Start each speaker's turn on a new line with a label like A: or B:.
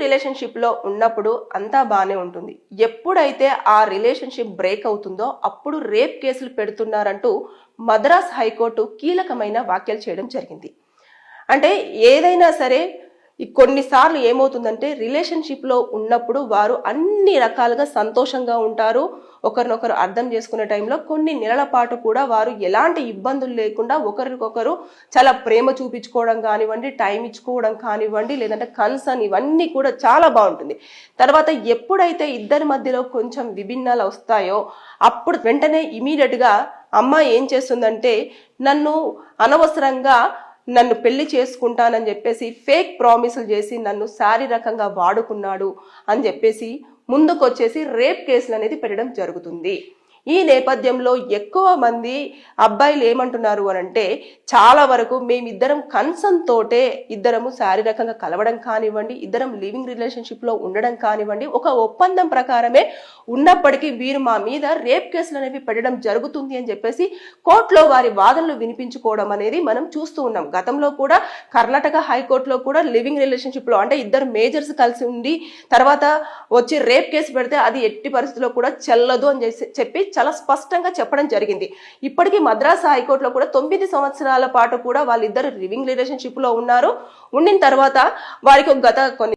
A: రిలేషన్షిప్లో ఉన్నప్పుడు అంతా బాగానే ఉంటుంది. ఎప్పుడైతే ఆ రిలేషన్షిప్ బ్రేక్ అవుతుందో అప్పుడు రేప్ కేసులు పెడుతున్నారంటూ మద్రాస్ హైకోర్టు కీలకమైన వ్యాఖ్యలు చేయడం జరిగింది. అంటే ఏదైనా సరే కొన్నిసార్లు ఏమవుతుందంటే రిలేషన్షిప్లో ఉన్నప్పుడు వారు అన్ని రకాలుగా సంతోషంగా ఉంటారు. ఒకరినొకరు అర్థం చేసుకునే టైంలో కొన్ని నెలల పాటు కూడా వారు ఎలాంటి ఇబ్బందులు లేకుండా ఒకరికొకరు చాలా ప్రేమ చూపించుకోవడం కానివ్వండి, టైం ఇచ్చుకోవడం కానివ్వండి, లేదంటే కన్సర్న్ ఇవన్నీ కూడా చాలా బాగుంటుంది. తర్వాత ఎప్పుడైతే ఇద్దరి మధ్యలో కొంచెం విభిన్నాలు వస్తాయో అప్పుడు వెంటనే ఇమీడియట్గా అమ్మాయి ఏం చేస్తుందంటే నన్ను పెళ్లి చేసుకుంటానని చెప్పేసి ఫేక్ ప్రామిసులు చేసి నన్ను శారీరకంగా వాడుకున్నాడు అని చెప్పేసి ముందుకొచ్చేసి రేప్ కేసులు అనేది పెట్టడం జరుగుతుంది. ఈ నేపథ్యంలో ఎక్కువ మంది అబ్బాయిలు ఏమంటున్నారు అనంటే చాలా వరకు మేమిద్దరం కన్సర్న్ తోటే ఇద్దరము శారీరకంగా కలవడం కానివ్వండి, ఇద్దరం లివింగ్ రిలేషన్షిప్లో ఉండడం కానివ్వండి, ఒక ఒప్పందం ప్రకారమే ఉన్నప్పటికీ వీరు మా మీద రేప్ కేసులు అనేవి పెట్టడం జరుగుతుంది అని చెప్పేసి కోర్టులో వారి వాదనలు వినిపించుకోవడం అనేది మనం చూస్తూ ఉన్నాం. గతంలో కూడా కర్ణాటక హైకోర్టులో కూడా లివింగ్ రిలేషన్షిప్లో అంటే ఇద్దరు మేజర్స్ కలిసి ఉండి తర్వాత వచ్చి రేప్ కేసు పెడితే అది ఎట్టి పరిస్థితుల్లో కూడా చెల్లదు అని చెప్పి చాలా స్పష్టంగా చెప్పడం జరిగింది. ఇప్పటికీ మద్రాస్ హైకోర్టులో కూడా 9 సంవత్సరాల పాటు కూడా వాళ్ళిద్దరు లివింగ్ రిలేషన్షిప్ లో ఉన్నారు. ఉండిన తర్వాత వారికి గత కొన్ని